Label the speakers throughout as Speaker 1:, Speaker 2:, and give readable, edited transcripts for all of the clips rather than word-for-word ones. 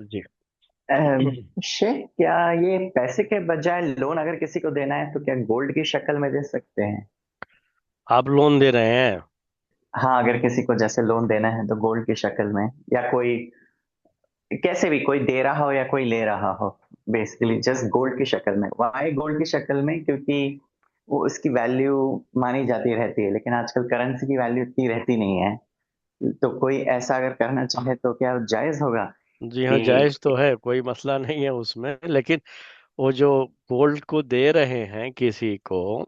Speaker 1: जी।
Speaker 2: शेख, क्या ये पैसे के बजाय लोन अगर किसी को देना है तो क्या गोल्ड की शक्ल में दे सकते हैं?
Speaker 1: आप लोन दे रहे हैं?
Speaker 2: हाँ, अगर किसी को जैसे लोन देना है तो गोल्ड की शक्ल में, या कोई कैसे भी कोई दे रहा हो या कोई ले रहा हो, बेसिकली जस्ट गोल्ड की शक्ल में। वाई गोल्ड की शक्ल में? क्योंकि वो उसकी वैल्यू मानी जाती रहती है, लेकिन आजकल करेंसी की वैल्यू इतनी रहती नहीं है। तो कोई ऐसा अगर करना चाहे तो क्या जायज होगा
Speaker 1: जी हाँ,
Speaker 2: कि?
Speaker 1: जायज तो है, कोई मसला नहीं है उसमें, लेकिन वो जो गोल्ड को दे रहे हैं किसी को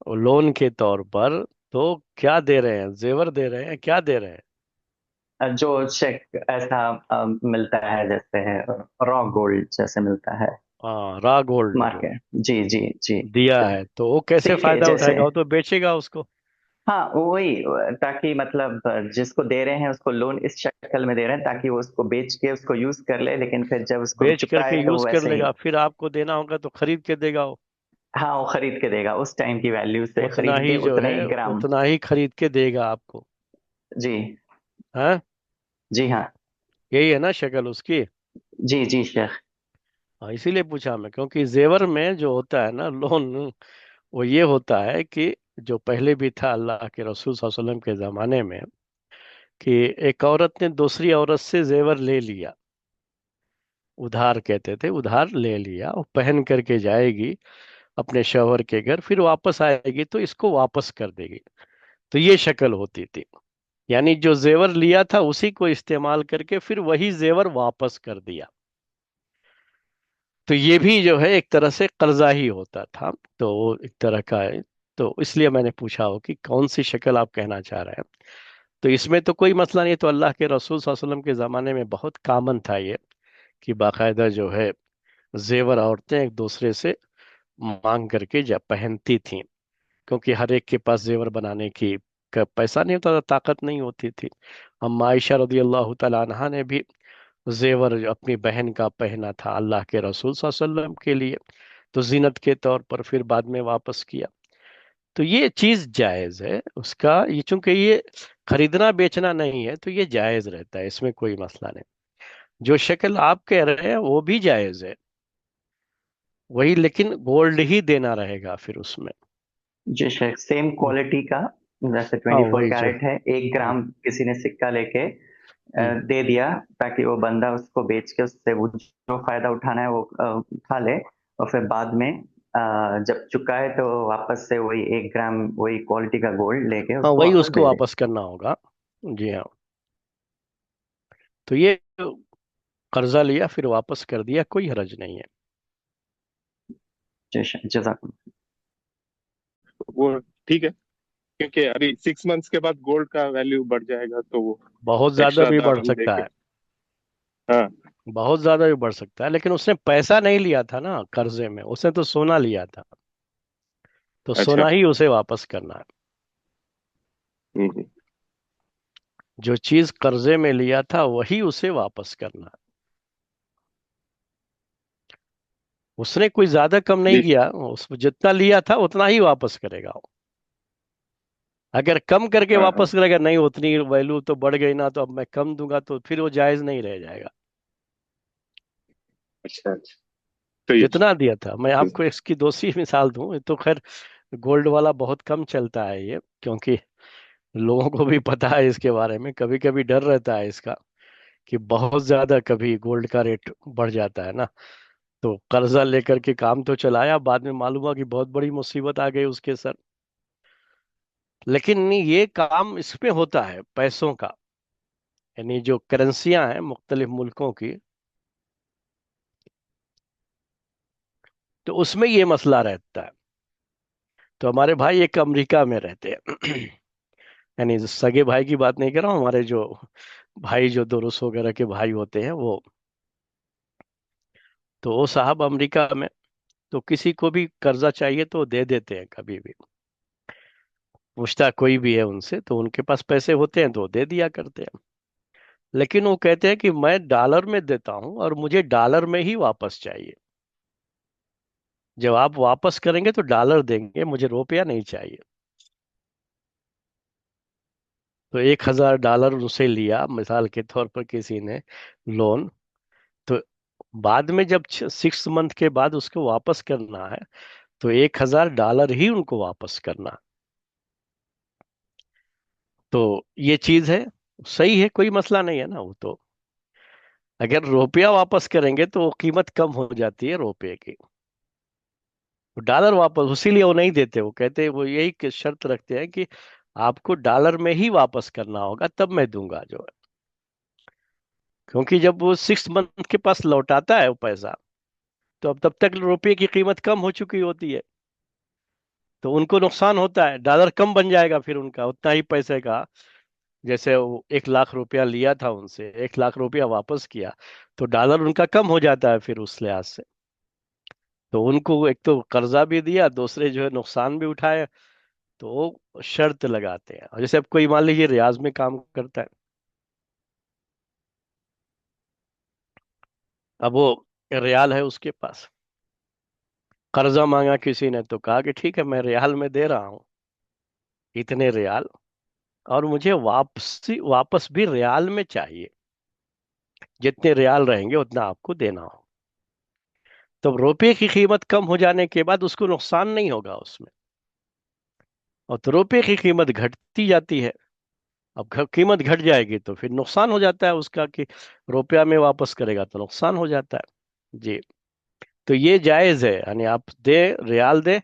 Speaker 1: लोन के तौर पर, तो क्या दे रहे हैं? जेवर दे रहे हैं? क्या दे रहे हैं?
Speaker 2: जो चेक ऐसा मिलता है, जैसे रॉ गोल्ड जैसे मिलता है
Speaker 1: हाँ, रा गोल्ड जो
Speaker 2: मार्केट। जी जी जी।
Speaker 1: दिया है, तो वो कैसे
Speaker 2: सिक्के
Speaker 1: फायदा
Speaker 2: जैसे।
Speaker 1: उठाएगा? वो तो बेचेगा उसको।
Speaker 2: हाँ, वही। ताकि मतलब जिसको दे रहे हैं उसको लोन इस शक्ल में दे रहे हैं ताकि वो उसको बेच के उसको यूज कर ले, लेकिन फिर जब उसको
Speaker 1: बेच करके
Speaker 2: चुकाए तो
Speaker 1: यूज
Speaker 2: वो
Speaker 1: कर
Speaker 2: वैसे ही।
Speaker 1: लेगा, फिर आपको देना होगा तो खरीद के देगा वो।
Speaker 2: हाँ, वो खरीद के देगा, उस टाइम की वैल्यू से
Speaker 1: उतना
Speaker 2: खरीद के
Speaker 1: ही जो
Speaker 2: उतना
Speaker 1: है,
Speaker 2: ही ग्राम।
Speaker 1: उतना ही खरीद के देगा आपको।
Speaker 2: जी।
Speaker 1: हाँ,
Speaker 2: जी हाँ।
Speaker 1: यही है ना शक्ल उसकी।
Speaker 2: जी जी शेख।
Speaker 1: हाँ, इसीलिए पूछा मैं, क्योंकि जेवर में जो होता है ना लोन, वो ये होता है कि जो पहले भी था अल्लाह के रसूल सल्लल्लाहु अलैहि वसल्लम के जमाने में, कि एक औरत ने दूसरी औरत से जेवर ले लिया, उधार कहते थे, उधार ले लिया, वो पहन करके जाएगी अपने शौहर के घर, फिर वापस आएगी तो इसको वापस कर देगी। तो ये शक्ल होती थी। यानी जो जेवर लिया था उसी को इस्तेमाल करके फिर वही जेवर वापस कर दिया। तो ये भी जो है एक तरह से कर्जा ही होता था। तो वो एक तरह का है। तो इसलिए मैंने पूछा हो कि कौन सी शक्ल आप कहना चाह रहे हैं। तो इसमें तो कोई मसला नहीं, तो अल्लाह के रसूल सल्लल्लाहु अलैहि वसल्लम के ज़माने में बहुत कामन था ये, कि बाकायदा जो है जेवर औरतें एक दूसरे से मांग करके जब पहनती थीं, क्योंकि हर एक के पास जेवर बनाने की का पैसा नहीं होता था, ताकत नहीं होती थी। अम्मा आयशा रदी अल्लाह तआला अन्हा ने भी जेवर जो अपनी बहन का पहना था अल्लाह के रसूल सल्लल्लाहु अलैहि वसल्लम के लिए, तो जीनत के तौर पर, फिर बाद में वापस किया। तो ये चीज जायज है उसका, ये चूंकि ये खरीदना बेचना नहीं है तो ये जायज रहता है, इसमें कोई मसला नहीं। जो शक्ल आप कह रहे हैं वो भी जायज है, वही, लेकिन गोल्ड ही देना रहेगा फिर उसमें।
Speaker 2: जी शेख, सेम क्वालिटी का। जैसे
Speaker 1: हाँ,
Speaker 2: 24
Speaker 1: वही जो।
Speaker 2: कैरेट है, 1 ग्राम किसी ने सिक्का लेके
Speaker 1: हम्म,
Speaker 2: दे दिया, ताकि वो बंदा उसको बेच के उससे वो जो फायदा उठाना है वो उठा ले। और फिर बाद में जब चुकाए तो वापस से वही 1 ग्राम वही क्वालिटी का गोल्ड लेके
Speaker 1: हाँ,
Speaker 2: उसको
Speaker 1: वही
Speaker 2: वापस
Speaker 1: उसको
Speaker 2: दे दे।
Speaker 1: वापस करना होगा। जी हाँ। तो ये कर्जा लिया फिर वापस कर दिया, कोई हरज नहीं है।
Speaker 2: जी शेख, जजाक।
Speaker 1: हम्म।
Speaker 2: हम्म।
Speaker 1: हम्म।
Speaker 2: वो
Speaker 1: ठीक है, क्योंकि अभी 6 मंथ्स के बाद गोल्ड का वैल्यू बढ़ जाएगा, तो वो
Speaker 2: बहुत ज्यादा
Speaker 1: एक्स्ट्रा
Speaker 2: भी बढ़
Speaker 1: दाम
Speaker 2: सकता
Speaker 1: देके।
Speaker 2: है।
Speaker 1: हाँ, बहुत ज्यादा भी बढ़ सकता है, लेकिन उसने पैसा नहीं लिया था ना कर्जे में, उसने तो सोना लिया था, तो
Speaker 2: अच्छा।
Speaker 1: सोना ही उसे वापस करना है।
Speaker 2: हम्म।
Speaker 1: जो चीज कर्जे में लिया था वही उसे वापस करना है। उसने कोई ज्यादा कम नहीं
Speaker 2: जी।
Speaker 1: किया, उस जितना लिया था उतना ही वापस करेगा वो। अगर कम करके
Speaker 2: हाँ हाँ।
Speaker 1: वापस करेगा, नहीं उतनी वैल्यू तो बढ़ गई ना, तो अब मैं कम दूंगा, तो फिर वो जायज नहीं रह जाएगा।
Speaker 2: अच्छा अच्छा। सही है।
Speaker 1: जितना दिया था, मैं आपको इसकी दूसरी मिसाल दूं, ये तो खैर गोल्ड वाला बहुत कम चलता है ये, क्योंकि लोगों को भी पता है इसके बारे में, कभी कभी डर रहता है इसका कि बहुत ज्यादा कभी गोल्ड का रेट बढ़ जाता है ना, तो कर्जा लेकर के काम तो चलाया, बाद में मालूम हुआ कि बहुत बड़ी मुसीबत आ गई उसके सर। लेकिन ये काम इसमें होता है पैसों का, यानी जो करेंसियां हैं मुख्तलिफ मुल्कों की, तो उसमें ये मसला रहता है। तो हमारे भाई एक अमेरिका में रहते हैं, यानी जो सगे भाई की बात नहीं कर रहा हूँ, हमारे जो भाई जो दोस्त वगैरह के भाई होते हैं वो, तो वो साहब अमेरिका में, तो किसी को भी कर्जा चाहिए तो दे देते हैं कभी भी। पूछता कोई भी है उनसे तो उनके पास पैसे होते हैं तो दे दिया करते हैं। लेकिन वो कहते हैं कि मैं डॉलर में देता हूं और मुझे डॉलर में ही वापस चाहिए। जब आप वापस करेंगे तो डॉलर देंगे, मुझे रुपया नहीं चाहिए। तो $1,000 उनसे लिया मिसाल के तौर पर किसी ने लोन, बाद में जब 6 मंथ के बाद उसको वापस करना है, तो $1,000 ही उनको वापस करना। तो ये चीज है, सही है, कोई मसला नहीं है ना वो तो। अगर रुपया वापस करेंगे तो वो कीमत कम हो जाती है रुपये की। डॉलर वापस इसीलिए वो नहीं देते, वो कहते हैं, वो यही शर्त रखते हैं कि आपको डॉलर में ही वापस करना होगा, तब मैं दूंगा जो है। क्योंकि जब वो 6 मंथ के पास लौटाता है वो पैसा, तो अब तब तक रुपये की कीमत कम हो चुकी होती है, तो उनको नुकसान होता है, डॉलर कम बन जाएगा फिर उनका उतना ही पैसे का। जैसे वो 1 लाख रुपया लिया था उनसे, 1 लाख रुपया वापस किया, तो डॉलर उनका कम हो जाता है फिर उस लिहाज से। तो उनको एक तो कर्जा भी दिया, दूसरे जो है नुकसान भी उठाए। तो वो शर्त लगाते हैं। और जैसे अब कोई मान लीजिए रियाज में काम करता है, अब वो रियाल है उसके पास, कर्जा मांगा किसी ने, तो कहा कि ठीक है मैं रियाल में दे रहा हूँ इतने रियाल, और मुझे वापसी वापस भी रियाल में चाहिए, जितने रियाल रहेंगे उतना आपको देना हो। तो रुपये की कीमत कम हो जाने के बाद उसको नुकसान नहीं होगा उसमें। और तो रुपये की कीमत घटती जाती है, अब कीमत घट जाएगी तो फिर नुकसान हो जाता है उसका, कि रुपया में वापस करेगा तो नुकसान हो जाता है जी। तो ये जायज है, यानी आप दे, रियाल दे,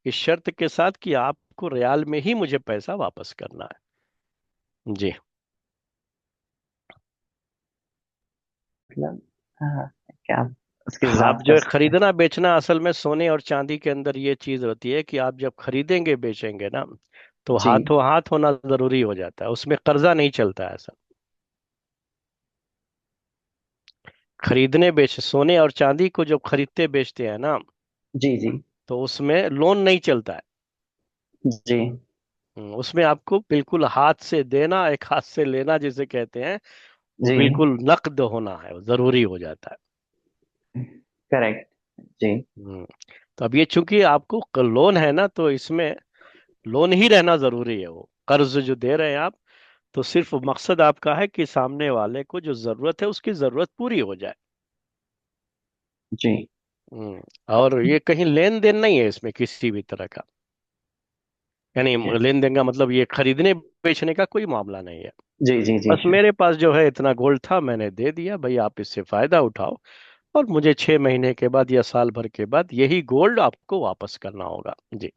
Speaker 1: इस शर्त के साथ कि आपको रियाल में ही मुझे पैसा वापस करना है जी।
Speaker 2: मतलब हाँ, क्या उसकी
Speaker 1: आप
Speaker 2: जात
Speaker 1: जो
Speaker 2: कर
Speaker 1: है
Speaker 2: सकते हैं।
Speaker 1: खरीदना बेचना, असल में सोने और चांदी के अंदर ये चीज होती है कि आप जब खरीदेंगे बेचेंगे ना, तो
Speaker 2: जी
Speaker 1: हाथों हाथ होना जरूरी हो जाता है, उसमें कर्जा नहीं चलता है ऐसा। खरीदने बेच सोने और चांदी को जब खरीदते बेचते हैं ना,
Speaker 2: जी जी
Speaker 1: तो उसमें लोन नहीं चलता है।
Speaker 2: जी
Speaker 1: उसमें आपको बिल्कुल हाथ से देना, एक हाथ से लेना जिसे कहते हैं, वो
Speaker 2: जी
Speaker 1: बिल्कुल नकद होना है, वो जरूरी हो जाता है।
Speaker 2: करेक्ट जी
Speaker 1: हम्म, तो अब ये चूंकि आपको लोन है ना, तो इसमें लोन ही रहना जरूरी है। वो कर्ज जो दे रहे हैं आप, तो सिर्फ मकसद आपका है कि सामने वाले को जो जरूरत है उसकी जरूरत पूरी हो जाए।
Speaker 2: जी
Speaker 1: हम्म, और ये कहीं लेन देन नहीं है इसमें किसी भी तरह का, यानी लेन देन का मतलब ये खरीदने बेचने का कोई मामला नहीं है।
Speaker 2: जी जी जी
Speaker 1: बस मेरे पास जो है इतना गोल्ड था, मैंने दे दिया भाई, आप इससे फायदा उठाओ, और मुझे 6 महीने के बाद या साल भर के बाद यही गोल्ड आपको वापस करना होगा जी।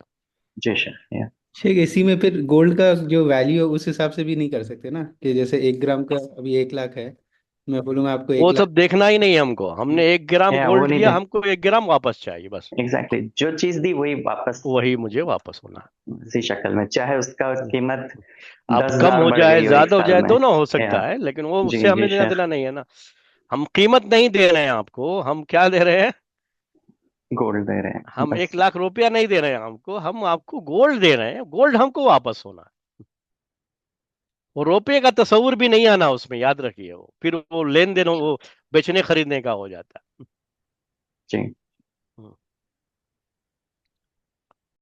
Speaker 2: जी सर या
Speaker 3: ठीक है, इसी में फिर गोल्ड का जो वैल्यू है उस हिसाब से भी नहीं कर सकते ना, कि जैसे 1 ग्राम का अभी 1 लाख है, मैं बोलूंगा आपको एक
Speaker 1: वो
Speaker 3: लाख
Speaker 1: सब देखना ही नहीं हमको, हमने 1 ग्राम
Speaker 2: वो
Speaker 1: गोल्ड
Speaker 2: नहीं
Speaker 1: लिया,
Speaker 2: दे
Speaker 1: हमको 1 ग्राम वापस चाहिए बस।
Speaker 2: एग्जैक्टली जो चीज दी वही वापस
Speaker 1: वही मुझे वापस होना
Speaker 2: उसी शक्ल में, चाहे उसका
Speaker 1: है।
Speaker 2: कीमत
Speaker 1: आप
Speaker 2: दस
Speaker 1: कम
Speaker 2: हजार
Speaker 1: हो
Speaker 2: बढ़
Speaker 1: जाए
Speaker 2: गई हो एक
Speaker 1: ज्यादा हो
Speaker 2: साल
Speaker 1: जाए
Speaker 2: में।
Speaker 1: दोनों हो
Speaker 2: या
Speaker 1: सकता है, लेकिन वो
Speaker 2: जी
Speaker 1: उससे हमें
Speaker 2: जी
Speaker 1: लेना
Speaker 2: सर,
Speaker 1: देना नहीं है ना। हम कीमत नहीं दे रहे हैं आपको, हम क्या दे रहे हैं?
Speaker 2: गोल्ड दे रहे हैं
Speaker 1: हम एक
Speaker 2: बस।
Speaker 1: लाख रुपया नहीं दे रहे हैं हमको, हम आपको गोल्ड दे रहे हैं, गोल्ड हमको वापस होना है। वो रुपये का तस्वुर भी नहीं आना उसमें, याद रखिए, वो फिर वो लेन देन वो बेचने खरीदने का हो जाता है।
Speaker 2: जी